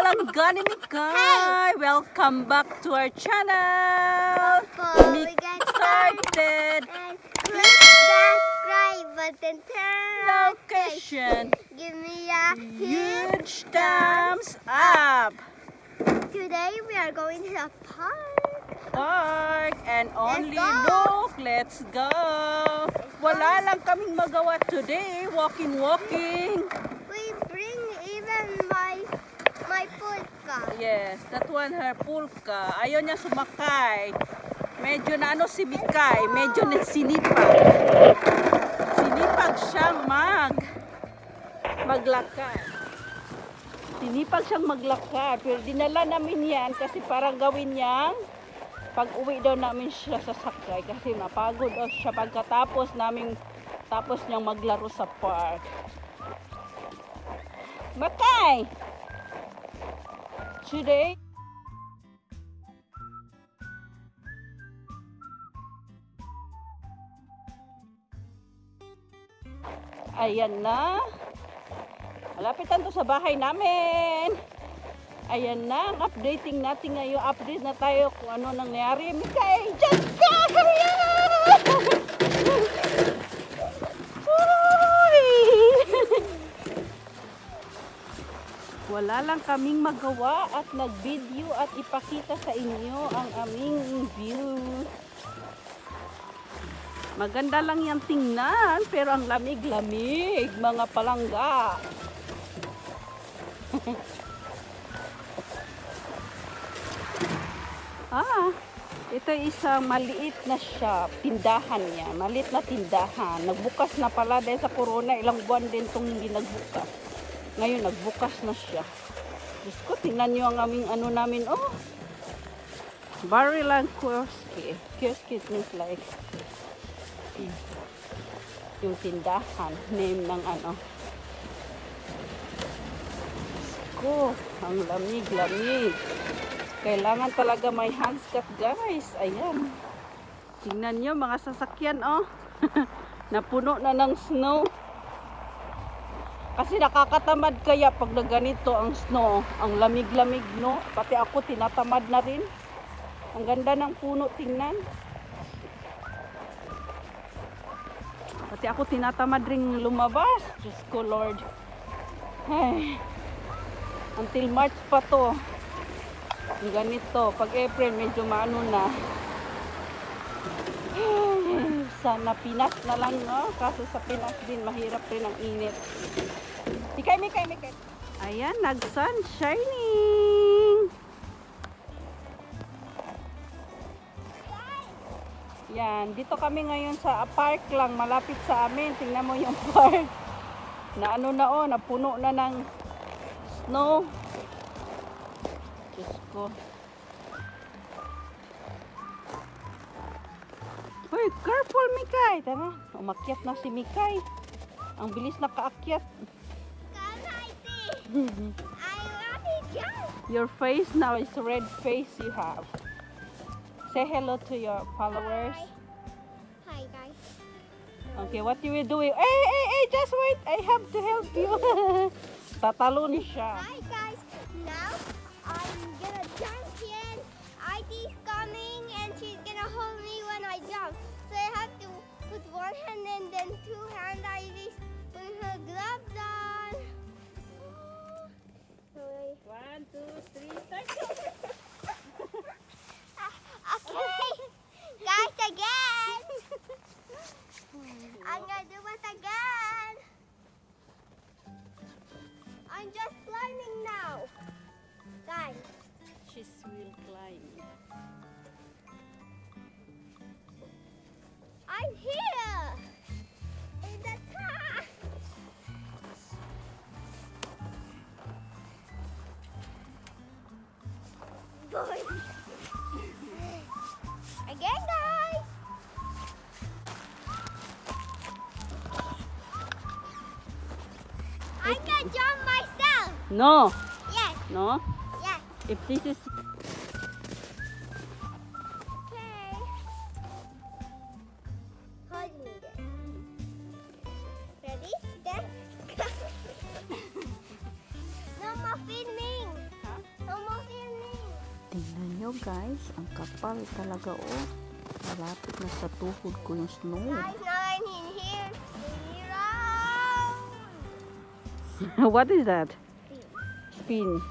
Palangga ni Mikay! Welcome back to our channel! We get started! And click the subscribe button, turn Location! Give me a Huge thumbs up! Today we are going to the park. And only go. look, let's go! Wala lang kaming magawa today, walking. We bring even my pulka. Yes, that one her pulka. Ayaw niya sumakay. Medyo na ano si Mikay, medyo sinipag. Sinipag siyang maglakad. Sinipag siyang maglakad. Pero dinala namin yan kasi parang gawin niyang pag uwi daw namin siya sasakay kasi mapagod daw siya pagkatapos niyang maglaro sa park. Makay! Today, ayan na. Malapitan to sa bahay namin. Ayan na, updating natin ngayon. Update na tayo kung ano nangyari. Mikay, dyan ka! Wala lang kaming magawa at nag-video at ipakita sa inyo ang aming view. Maganda lang yan tingnan, pero ang lamig-lamig, mga palangga. Ito isang maliit na shop, tindahan niya, maliit na tindahan. Nagbukas na pala dahil sa corona, ilang buwan din itong hindi nagbukas. Ngayon, nagbukas na siya. Diyos ko, tingnan nyo ang aming ano namin. Oh! Barilan Kioske. Kioske means like yung tindahan. Name ng ano. Diyos ko, ang lamig-lamig. Kailangan talaga may handscap, guys. Ayan. Tingnan nyo, mga sasakyan, oh. Napuno na ng snow. Kasi nakakatamad kaya pag ganito ang snow, ang lamig-lamig, no? Pati ako tinatamad na rin. Ang ganda ng puno, tingnan. Pati ako tinatamad rin lumabas. Diyos ko, Lord. Ay, until March pa to. Ang ganito. Pag April, medyo maano na. Sana Pinas na lang, no? Kaso sa Pinas din, mahirap rin ang init. Mikay. Ayan, nag-sun shining. Yan, dito kami ngayon sa park lang, malapit sa amin. Tingnan mo yung park. Na ano na, oh, napuno na ng snow. Diyos ko. Uy, careful, Mikay. Tara, umakyat na si Mikay. Ang bilis na kaakyat. Your face now is red face you have. Say hello to your followers. Hi guys. Okay, what you will do? Hey, just wait. I have to help you. Tatalon siya. Hi guys. Now I'm gonna jump in. ID's coming and she's gonna hold me when I jump. So I have to put one hand and then two hand ID's put her gloves on. 1, 2, 3, start. Okay. Guys, again. I'm gonna do it again. I'm just climbing now. Guys. She's will climb. I'm here in the top. Again, guys. I'm gonna jump myself. No. Yes. No? Yes. If this is... Okay. Hold me there. Ready? Then. No more filming. Huh? nyo guys, ang kapal talaga oh. Malapit na sa tuhod ko yung snow. Guys, now I'm in here. What is that? Spin.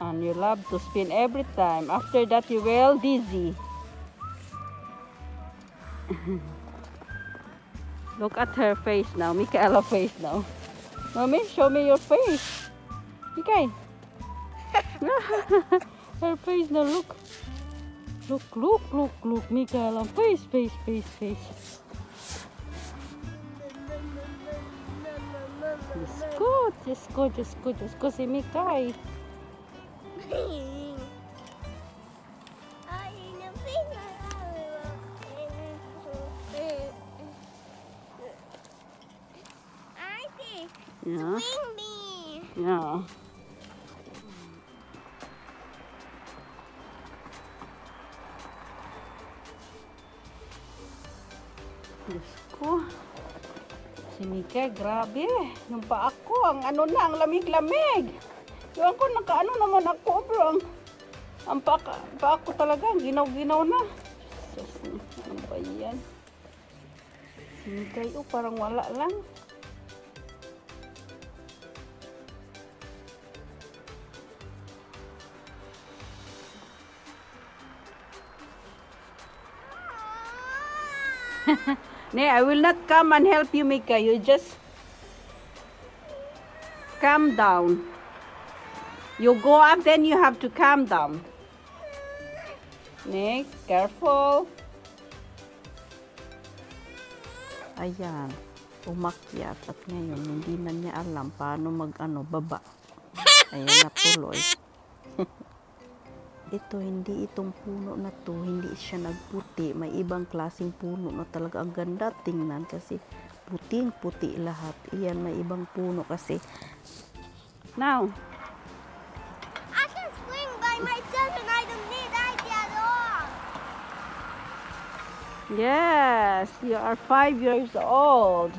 And you love to spin every time. After that you will dizzy. Look at her face now. Michaela's face now. Mommy, show me your face. Mikay. Her face now, look. Look. Michaela's face. Just go si Mikay. Yeah. Swing me. Yeah. Diyos ko. Si Mikay, grabe. Nung pa ako, ang ang lamig-lamig. Yung ko, nakaano naman ako, bro. Ang pa ako talaga, ginaw-ginaw na. Ano ba yan? Si Mikay, parang wala lang. Nee, I will not come and help you, Mika. You just calm down. You go up, then you have to calm down. Nee, careful. Ayan, umakyat at ngayon hindi na niya alam paano baba. Ayan, natuloy. Ito, hindi itong puno na to, hindi siya nagputi. May ibang klaseng puno na talaga. Ang ganda tingnan kasi puting-puti lahat. Iyan, may ibang puno kasi. Now. I can swing by myself and I don't need Ivy at all. Yes, you are 5 years old.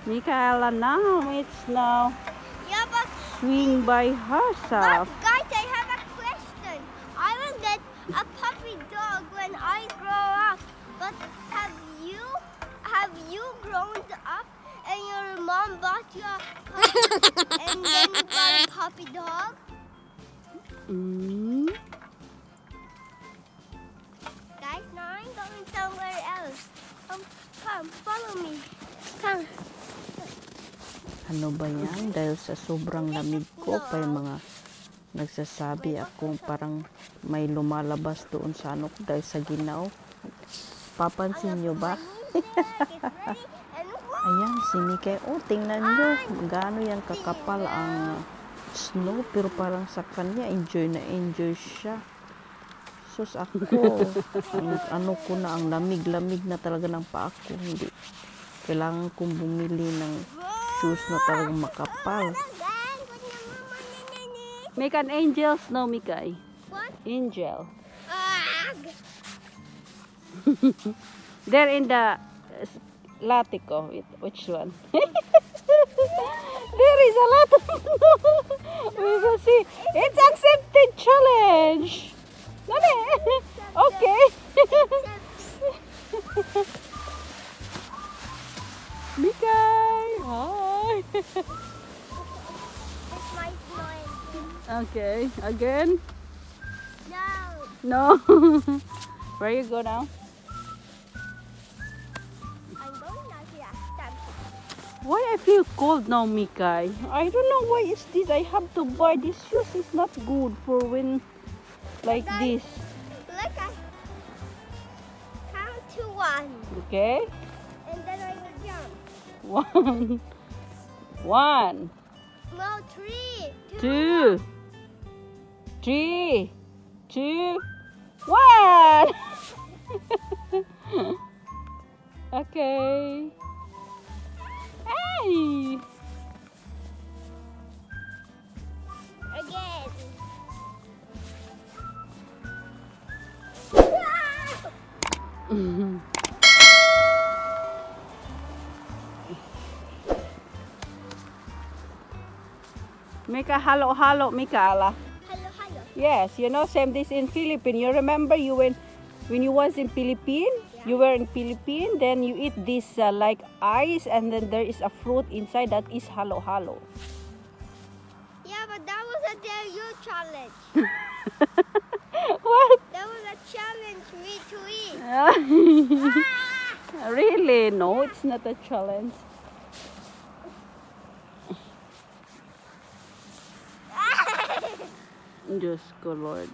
Michaela now, it's now Yeah, but swing by herself. guys, I have a question. I will get a puppy dog when I grow up. But have you grown up and your mom bought you a puppy and then you got a puppy dog? Mm. Guys, now I'm going somewhere else. Come, follow me. Come. Ano ba yan? Dahil sa sobrang lamig ko, pa yung mga nagsasabi akong parang may lumalabas doon sa ano ko dahil sa ginaw. Papansin nyo ba? Ayan, si Mikay. Oh, tingnan nyo. Gaano yan kakapal ang snow. Pero parang sa kanya, enjoy na enjoy siya. Sus ako, ano ko na, ang lamig-lamig na talaga ng paa ko. Hindi. Kailangan kong bumili ng shoes na talagang makapal. Make an angel snow, Mikay. What? Angel. There in the latico. Which one? There is a lot of snow. We will see. It's accepted challenge. Nani? Okay. Mikay. Hi. It's my slime. Okay. Again? No. No. Where you go now? I'm going now to the stamp. Why I feel cold now, Mikay? I don't know why is this. I have to buy this shoes. It's not good for when like this. Look, I count to 1. Okay? And then I will jump. 1. No, 3. 2. 3. 2. 1. Okay. Hey. Again. Make a halo, Michaela. Hello. Yes, you know, same this in Philippines. You remember you when you was in Philippines? Yeah. You were in Philippines, then you eat this like ice, and then there is a fruit inside that is halo-halo. Yeah, but that was a you challenge. What? That was a challenge me to eat. Really? No, it's not a challenge. Diyos ko, Lord.